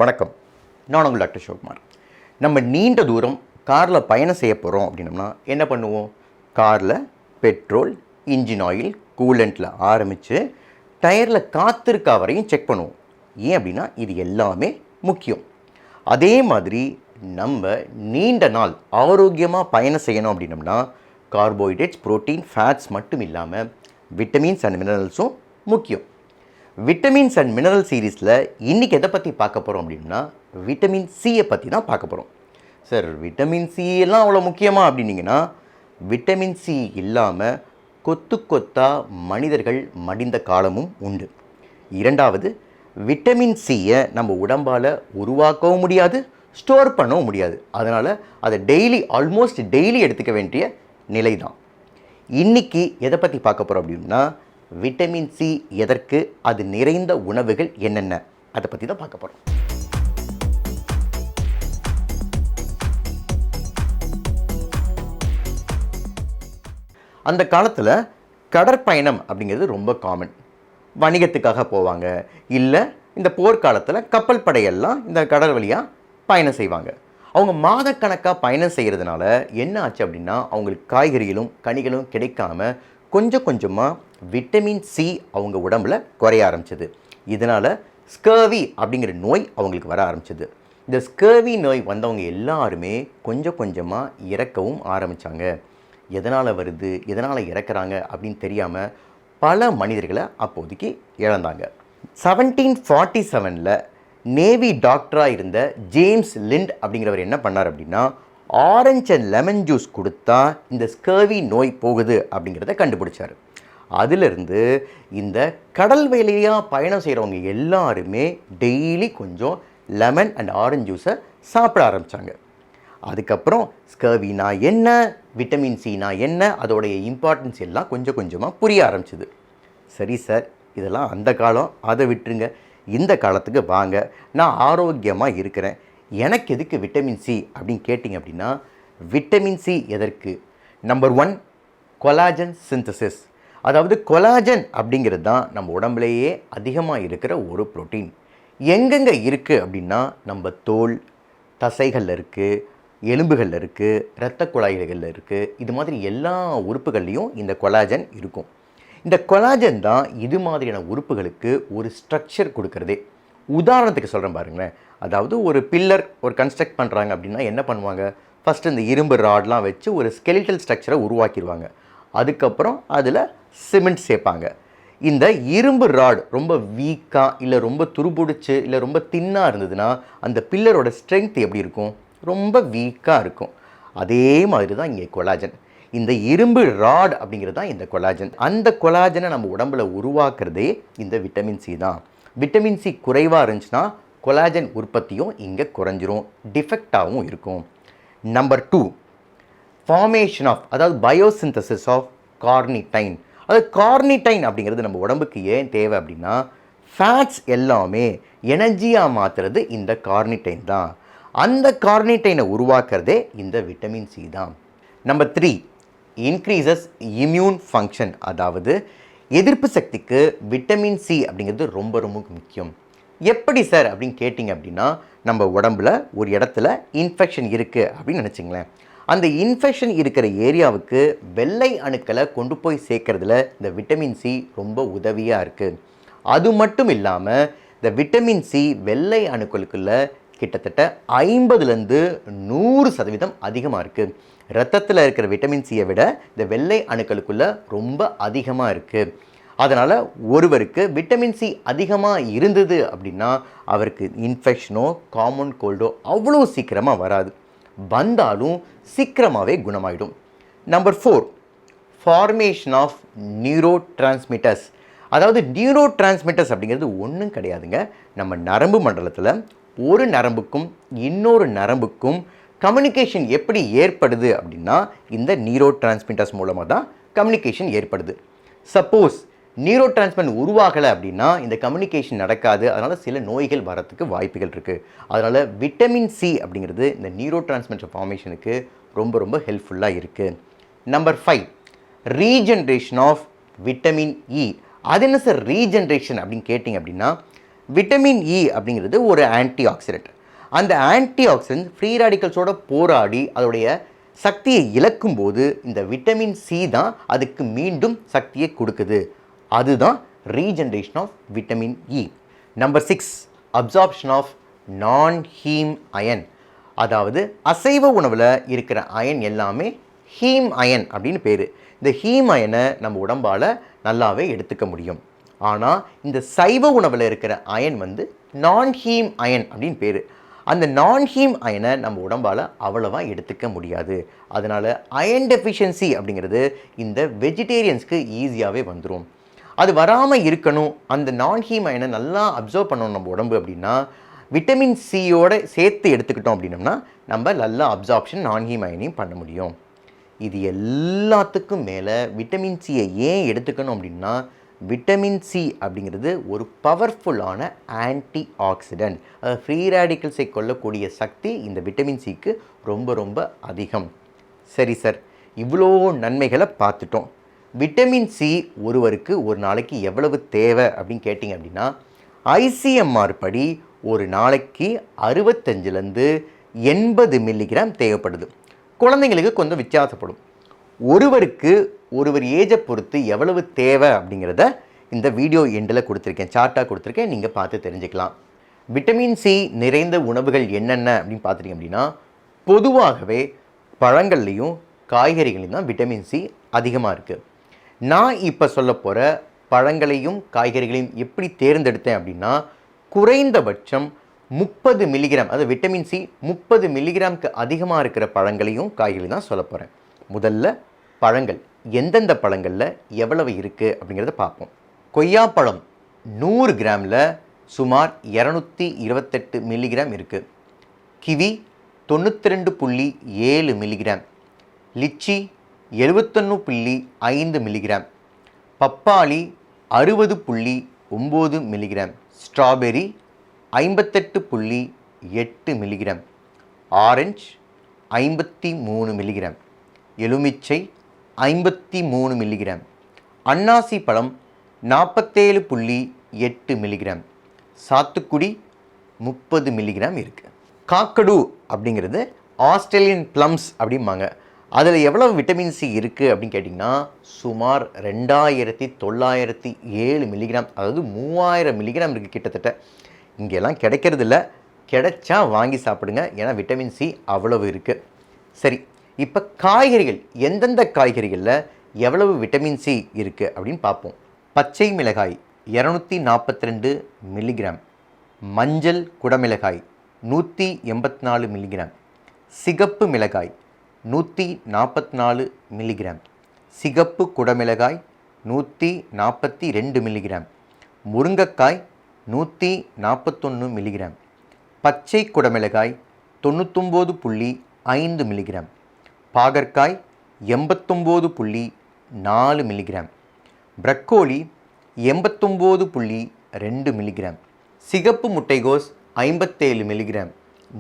வணக்கம். நான் உங்கள் டாக்டர் சிவகுமார். நம்ம நீண்ட தூரம் காரில் பயணம் செய்ய போகிறோம் அப்படின்னம்னா என்ன பண்ணுவோம்? காரில் பெட்ரோல், இன்ஜின் ஆயில், கூலண்ட்டில் ஆரம்பித்து டயரில் காத்திருக்கா வரையும் செக் பண்ணுவோம். ஏன் அப்படின்னா இது எல்லாமே முக்கியம். அதே மாதிரி நம்ம நீண்ட நாள் ஆரோக்கியமாக பயணம் செய்யணும் அப்படின்னம்னா கார்போஹைட்ரேட்ஸ், புரோட்டீன், ஃபேட்ஸ் மட்டும் இல்லாமல் விட்டமின்ஸ் அண்ட் மினரல்ஸும் முக்கியம். விட்டமின்ஸ் அண்ட் மினரல் சீரீஸில் இன்றைக்கி எதை பற்றி பார்க்க போகிறோம் அப்படின்னா விட்டமின் சியை பற்றி தான் பார்க்க போகிறோம். சார், விட்டமின் சி எல்லாம் அவ்வளோ முக்கியமாக அப்படின்னீங்கன்னா விட்டமின் சி இல்லாமல் கொத்து கொத்தாக மனிதர்கள் மடிந்த காலமும் உண்டு. இரண்டாவது, விட்டமின் சியை நம்ம உடம்பால் உருவாக்கவும் முடியாது, ஸ்டோர் பண்ணவும் முடியாது. அதனால் அதை ஆல்மோஸ்ட் டெய்லி எடுத்துக்க வேண்டிய நிலை தான். இன்றைக்கி எதை பற்றி பார்க்க போகிறோம் அப்படின்னா விட்டமின் சி எதற்கு, அது நிறைந்த உணவுகள் என்னென்ன, அதை பற்றி தான் பார்க்க போகிறோம். அந்த காலத்தில் கடற்பயணம் அப்படிங்கிறது ரொம்ப காமன். வணிகத்துக்காக போவாங்க, இல்லை இந்த போர்க்காலத்தில் கப்பல் படையெல்லாம் இந்த கடல் வழியாக பயணம் செய்வாங்க. அவங்க மாதக்கணக்காக பயணம் செய்கிறதுனால என்ன ஆச்சு அப்படின்னா அவங்களுக்கு காய்கறிகளும் கனிகளும் கிடைக்காம கொஞ்சம் கொஞ்சமாக விட்டமின் சி அவங்க உடம்புல குறைய ஆரம்பிச்சது. இதனால் ஸ்கர்வி அப்படிங்கிற நோய் அவங்களுக்கு வர ஆரம்பிச்சது. இந்த ஸ்கர்வி நோய் வந்தவங்க எல்லாருமே கொஞ்சம் கொஞ்சமாக இறக்கவும் ஆரம்பித்தாங்க. எதனால் வருது, எதனால் இறக்குறாங்க அப்படின்னு தெரியாமல் பல மனிதர்களை அப்போதைக்கு இழந்தாங்க. 1747 நேவி டாக்டராக இருந்த ஜேம்ஸ் லிண்ட் அப்படிங்கிறவர் என்ன பண்ணார் அப்படின்னா ஆரஞ்சு அண்ட் லெமன் ஜூஸ் கொடுத்தா இந்த ஸ்கர்வி நோய் போகுது அப்படிங்கிறத கண்டுபிடிச்சார். அதிலிருந்து இந்த கடல் வழியாக பயணம் செய்கிறவங்க எல்லாருமே டெய்லி கொஞ்சம் லெமன் அண்ட் ஆரஞ்சு ஜூஸை சாப்பிட ஆரம்பித்தாங்க. அதுக்கப்புறம் ஸ்கர்வினா என்ன, விட்டமின் சினா என்ன, அதோடைய இம்பார்ட்டன்ஸ் எல்லாம் கொஞ்சம் கொஞ்சமாக புரிய ஆரம்பிச்சிது. சரி சார், இதெல்லாம் அந்த காலம், அதை விட்டுருங்க. இந்த காலத்துக்கு வாங்க, நான் ஆரோக்கியமாக இருக்கிறேன், எனக்கு எதுக்கு விட்டமின் சி அப்படின்னு கேட்டிங்க அப்படின்னா விட்டமின் சி எதற்கு? Number 1, collagen synthesis. அதாவது கொலாஜன் அப்படிங்கிறது தான் நம்ம உடம்புலேயே அதிகமாக இருக்கிற ஒரு புரோட்டீன். எங்கெங்கே இருக்குது அப்படின்னா நம்ம தோல், தசைகளில் இருக்குது, எலும்புகளில் இருக்குது, இரத்த குழாய்களில் இருக்குது. இது மாதிரி எல்லா உறுப்புகள்லேயும் இந்த கொலாஜன் இருக்கும். இந்த கொலாஜன் தான் இது மாதிரியான உறுப்புகளுக்கு ஒரு ஸ்ட்ரக்சர் கொடுக்கறதே. உதாரணத்துக்கு சொல்கிறேன் பாருங்களேன். அதாவது ஒரு பில்லர் ஒரு கன்ஸ்ட்ரக்ட் பண்ணுறாங்க அப்படின்னா என்ன பண்ணுவாங்க? ஃபஸ்ட்டு இந்த இரும்பு ராட்லாம் வச்சு ஒரு ஸ்கெலிட்டல் ஸ்ட்ரக்சரை உருவாக்கிடுவாங்க. அதுக்கப்புறம் அதில் சிமெண்ட் சேர்ப்பாங்க. இந்த இரும்பு ராட் ரொம்ப வீக்காக இல்லை ரொம்ப துருபிடிச்சு இல்லை ரொம்ப தின்னாக இருந்ததுன்னா அந்த பில்லரோட ஸ்ட்ரென்த் எப்படி இருக்கும்? ரொம்ப வீக்காக இருக்கும். அதே மாதிரி தான் இங்கே கொலாஜன். இந்த இரும்பு ராட் அப்படிங்கிறது தான் இந்த கொலாஜன். அந்த கொலாஜனை நம்ம உடம்புல உருவாக்குறதே இந்த விட்டமின் சி தான். விட்டமின் சி குறைவாக இருந்துச்சுன்னா கொலாஜன் உற்பத்தியும் இங்கே குறைஞ்சிரும், டிஃபெக்டாகவும் இருக்கும். நம்பர் 2, ஃபார்மேஷன் ஆஃப், அதாவது பயோசிந்தசிஸ் ஆஃப் கார்னிடைன். அதாவது கார்னிடைன் அப்படிங்கிறது நம்ம உடம்புக்கு ஏன் தேவை அப்படின்னா ஃபேட்ஸ் எல்லாமே எனர்ஜியாக மாற்றுறது இந்த கார்னிடைன் தான். அந்த கார்னிடைனை உருவாக்குறதே இந்த விட்டமின் சி தான். Number 3, increases immune function. அதாவது எதிர்ப்பு சக்திக்கு விட்டமின் சி அப்படிங்கிறது ரொம்ப ரொம்ப முக்கியம். எப்படி சார் அப்படின்னு கேட்டிங்க அப்படின்னா நம்ம உடம்புல ஒரு இடத்துல இன்ஃபெக்ஷன் இருக்குது அப்படின்னு நினச்சிங்களேன். அந்த இன்ஃபெக்ஷன் இருக்கிற ஏரியாவுக்கு வெள்ளை அணுக்களை கொண்டு போய் சேர்க்கறதுல இந்த விட்டமின் சி ரொம்ப உதவியாக இருக்குது. அது மட்டும் இல்லாமல் இந்த விட்டமின் சி வெள்ளை அணுக்களுக்குள்ள கிட்டத்தட்ட 50-100% அதிகமாக இருக்குது. இரத்தத்தில் இருக்கிற விட்டமின் சியை விட இந்த வெள்ளை அணுக்களுக்குள்ள ரொம்ப அதிகமாக இருக்குது. அதனால் ஒருவருக்கு விட்டமின் சி அதிகமாக இருந்தது அப்படின்னா அவருக்கு இன்ஃபெக்ஷனோ காமன் கோல்டோ அவ்வளோ சீக்கிரமாக வராது, வந்தாலும் சீக்கிரமாகவே குணமாயிடும். Number 4, formation of neurotransmitters. அதாவது நியூரோ டிரான்ஸ்மிட்டர்ஸ் அப்படிங்கிறது ஒன்றும் கிடையாதுங்க. நம்ம நரம்பு மண்டலத்தில் ஒரு நரம்புக்கும் இன்னொரு நரம்புக்கும் கம்யூனிகேஷன் எப்படி ஏற்படுது அப்படின்னா இந்த நியூரோ டிரான்ஸ்மிட்டர்ஸ் மூலமாக தான் கம்யூனிகேஷன் ஏற்படுது. சப்போஸ் நியூரோ டிரான்ஸ்மிட்டர் உருவாகலை அப்படின்னா இந்த கம்யூனிகேஷன் நடக்காது. அதனால் சில நோய்கள் வரத்துக்கு வாய்ப்புகள் இருக்குது. அதனால் விட்டமின் சி அப்படிங்கிறது இந்த நியூரோ டிரான்ஸ்மிட்டர் ஃபார்மேஷனுக்கு ரொம்ப ரொம்ப ஹெல்ப்ஃபுல்லாக இருக்குது. Number 5, regeneration of vitamin E. அது என்ன சார் ரீஜென்ரேஷன் அப்படின்னு கேட்டிங்க அப்படின்னா விட்டமின் இ அப்படிங்கிறது ஒரு ஆன்டி ஆக்சிடென்ட். அந்த ஆன்டி ஆக்சிடென்ட் ஃப்ரீ ரேடிக்கல்ஸோட போராடி அதோடைய சக்தியை இழக்கும்போது இந்த விட்டமின் சி தான் அதுக்கு மீண்டும் சக்தியை கொடுக்குது. அதுதான் regeneration of vitamin E. Number 6, absorption of non haem iron. அதாவது அசைவ உணவில் இருக்கிற அயன் எல்லாமே ஹீம் அயன் அப்படின்னு பேர். இந்த ஹீம் அயனை நம்ம உடம்பால் நல்லாவே எடுத்துக்க முடியும். ஆனால் இந்த சைவ உணவில் இருக்கிற அயன் வந்து நான் ஹீம் அயன் அப்படின்னு பேர். அந்த நான் ஹீம் அயனை நம்ம உடம்பால் அவ்வளவா எடுத்துக்க முடியாது. அதனால் அயன் டெஃபிஷியன்சி அப்படிங்கிறது இந்த வெஜிடேரியன்ஸ்க்கு ஈஸியாகவே வந்துடும். அது வராமல் இருக்கணும், அந்த நான் ஹீம் அயனை நல்லா அப்சர்வ் பண்ணணும் நம்ம உடம்பு அப்படின்னா விட்டமின் சியோட சேர்த்து எடுத்துக்கிட்டோம் அப்படின்னம்னா நம்ம நல்லா அப்சார்ப்ஷன் நான் ஹீம் அயனையும் பண்ண முடியும். இது எல்லாத்துக்கும் மேலே விட்டமின் சியை ஏன் எடுத்துக்கணும் அப்படின்னா விட்டமின் சி அப்படிங்கிறது ஒரு பவர்ஃபுல்லான ஆன்டி ஆக்சிடென்ட். அது ஃப்ரீ ரேடிக்கல்ஸை கொல்லக்கூடிய சக்தி இந்த விட்டமின் சிக்கு ரொம்ப ரொம்ப அதிகம். சரி சார், இவ்வளோ நன்மைகளை பார்த்துட்டோம். விட்டமின் சி ஒருவருக்கு ஒரு நாளைக்கு எவ்வளவு தேவை அப்படின்னு கேட்டிங்க அப்படின்னா ஐசிஎம்ஆர் படி ஒரு நாளைக்கு 65லேருந்து 80 மில்லிகிராம் தேவைப்படுது. குழந்தைங்களுக்கு கொஞ்சம் வித்தியாசப்படும். ஒருவர் ஏஜை பொறுத்து எவ்வளவு தேவை அப்படிங்கிறத இந்த வீடியோ எண்டில் கொடுத்துருக்கேன், சார்ட்டாக கொடுத்துருக்கேன், நீங்கள் பார்த்து தெரிஞ்சுக்கலாம். விட்டமின் சி நிறைந்த உணவுகள் என்னென்ன அப்படின்னு பார்த்துட்டிங்க அப்படின்னா பொதுவாகவே பழங்கள்லேயும் காய்கறிகளையும் தான் விட்டமின் சி அதிகமாக இருக்குது. நான் இப்போ சொல்ல போகிற பழங்களையும் காய்கறிகளையும் எப்படி தேர்ந்தெடுத்தேன் அப்படின்னா குறைந்தபட்சம் 30 மில்லிகிராம், அதாவது விட்டமின் சி 30 மில்லிகிராமுக்கு அதிகமாக இருக்கிற பழங்களையும் காய்கறியும் தான் சொல்ல போகிறேன். முதல்ல பழங்கள், எந்தெந்த பழங்களில் எவ்வளவு இருக்குது அப்படிங்கிறத பார்ப்போம். கொய்யாப்பழம் 100 கிராமில் சுமார் 228 மில்லிகிராம் இருக்குது. Kiwi 92.7 milligram. Lychee 71.5 milligram. பப்பாளி 60.9 milligram. Strawberry 58.8 milligram. Orange 53 milligram. எலுமிச்சை 53 மில்லிகிராம். அன்னாசி பழம் 47.8 மில்லிகிராம். சாத்துக்குடி 30 மில்லிகிராம் இருக்குது. காக்கடு அப்படிங்கிறது ஆஸ்திரேலியன் ப்ளம்ஸ் அப்படிம்பாங்க. அதில் எவ்வளவு விட்டமின் சி இருக்குது அப்படின்னு கேட்டிங்கன்னா சுமார் 2907 மில்லிகிராம், அதாவது 3000 மில்லிகிராம் இருக்குது கிட்டத்தட்ட. இங்கெல்லாம் கிடைக்கிறதில்ல, கிடைச்சா வாங்கி சாப்பிடுங்க, ஏன்னா விட்டமின் சி அவ்வளவு இருக்குது. சரி, இப்போ காய்கறிகள், எந்தெந்த காய்கறிகளில் எவ்வளவு விட்டமின் சி இருக்குது அப்படின்னு பார்ப்போம். பச்சை மிளகாய் 242 மில்லிகிராம். மஞ்சள் குடமிளகாய் 184 மில்லிகிராம். சிகப்பு மிளகாய் 144 மில்லிகிராம். சிகப்பு குடமிளகாய் 142 மில்லிகிராம். முருங்கைக்காய் 141 மில்லிகிராம். பச்சை குடமிளகாய் 99.5 மில்லிகிராம். பாகற்காய் 89.4 மில்லிகிராம். Broccoli 89.2 milligram. சிகப்பு முட்டைகோஸ் 57 மில்லிகிராம்.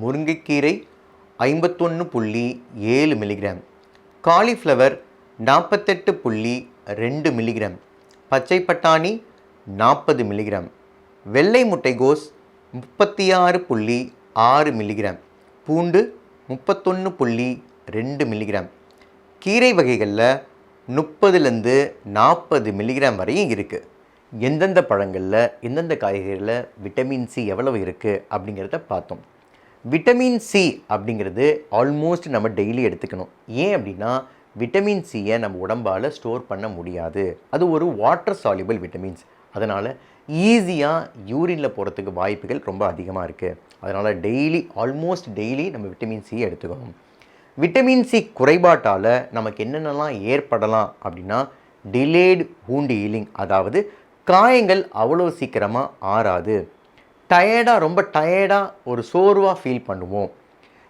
முருங்கைக்கீரை 51.7 மில்லிகிராம். Cauliflower 48.2 milligram. பச்சை பட்டாணி 40 மில்லிகிராம். வெள்ளை முட்டைகோஸ் 36.6 மில்லிகிராம். பூண்டு 31.2 மில்லிகிராம். கீரை வகைகளில் 30லேருந்து 40 மில்லிகிராம் வரையும் இருக்குது. எந்தெந்த பழங்களில் எந்தெந்த காய்கறிகளில் விட்டமின் சி எவ்வளவு இருக்குது அப்படிங்கிறத பார்த்தோம். விட்டமின் சி அப்படிங்கிறது ஆல்மோஸ்ட் நம்ம டெய்லி எடுத்துக்கணும். ஏன் அப்படின்னா விட்டமின் சியை நம்ம உடம்பால் ஸ்டோர் பண்ண முடியாது. அது ஒரு வாட்டர் சால்யூபிள் விட்டமின்ஸ். அதனால் ஈஸியாக யூரினில் போகிறதுக்கு வாய்ப்புகள் ரொம்ப அதிகமாக இருக்குது. அதனால் ஆல்மோஸ்ட் டெய்லி நம்ம விட்டமின் சி எடுத்துக்கணும். விட்டமின் சி குறைபாட்டால் நமக்கு என்னென்னலாம் ஏற்படலாம் அப்படின்னா டிலேடு வூண்ட் ஹீலிங், அதாவது காயங்கள் அவ்வளோ சீக்கிரமாக ஆறாது. ரொம்ப டயர்டாக ஒரு சோர்வாக ஃபீல் பண்ணுவோம்.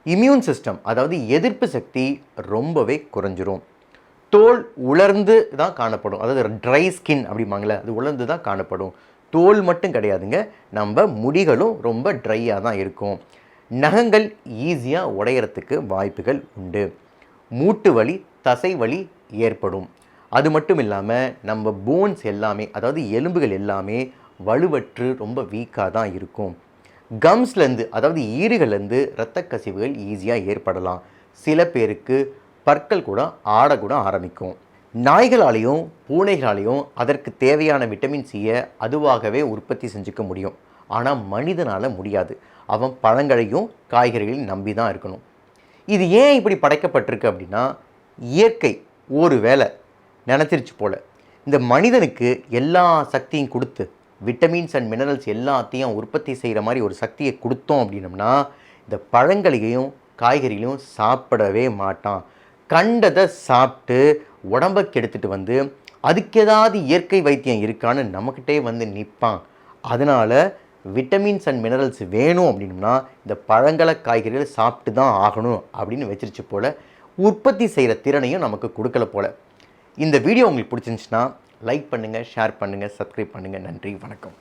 இம்யூன் சிஸ்டம், அதாவது எதிர்ப்பு சக்தி ரொம்பவே குறைஞ்சிரும். தோல் உலர்ந்து தான் காணப்படும், அதாவது ட்ரை ஸ்கின் அப்படிம்பாங்களே, அது உலர்ந்து தான் காணப்படும். தோல் மட்டும் கிடையாதுங்க, நம்ம முடிகளும் ரொம்ப ட்ரையாக தான் இருக்கும். நகங்கள் ஈஸியாக உடையறதுக்கு வாய்ப்புகள் உண்டு. மூட்டு வலி, தசை வலி ஏற்படும். அது மட்டும் இல்லாமல் நம்ம போன்ஸ் எல்லாமே, அதாவது எலும்புகள் எல்லாமே வலுவற்று ரொம்ப வீக்காக தான் இருக்கும். கம்ஸ்லேருந்து அதாவது ஈறுகள்லேருந்து இரத்த கசிவுகள் ஈஸியாக ஏற்படலாம். சில பேருக்கு பற்கள் கூட ஆடக்கூட ஆரம்பிக்கும். நாய்களாலேயும் பூனைகளாலேயும் அதற்கு தேவையான விட்டமின் சியை அதுவாகவே உற்பத்தி செஞ்சுக்க முடியும். ஆனால் மனிதனால் முடியாது. அவன் பழங்களையும் காய்கறிகளையும் நம்பி தான் இருக்கணும். இது ஏன் இப்படி படைக்கப்பட்டிருக்கு அப்படின்னா, இயற்கை ஒரு வேளை நினச்சிருச்சு போல் இந்த மனிதனுக்கு எல்லா சக்தியும் கொடுத்து விட்டமின்ஸ் அண்ட் மினரல்ஸ் எல்லாத்தையும் உற்பத்தி செய்கிற மாதிரி ஒரு சக்தியை கொடுத்தோம் அப்படின்னம்னா, இந்த பழங்களையும் காய்கறிகளையும் சாப்பிடவே மாட்டான். கண்டதை சாப்பிட்டு உடம்பை கெடுத்துட்டு வந்து அதுக்கு ஏதாவது இயற்கை வைத்தியம் இருக்கான்னு நம்மக்கிட்டே வந்து நிற்பான். அதனால் விட்டமின்ஸ் அண்ட் மினரல்ஸ் வேணும் அப்படின்னா இந்த பழங்களை காய்கறிகளை சாப்பிட்டு தான் ஆகணும் அப்படின்னு வச்சிருச்சு போல். உற்பத்தி செய்கிற திறனையும் நமக்கு கொடுக்கல போல். இந்த வீடியோ உங்களுக்கு பிடிச்சிருந்துச்சுன்னா லைக் பண்ணுங்கள், ஷேர் பண்ணுங்கள், சப்ஸ்கிரைப் பண்ணுங்கள். நன்றி, வணக்கம்.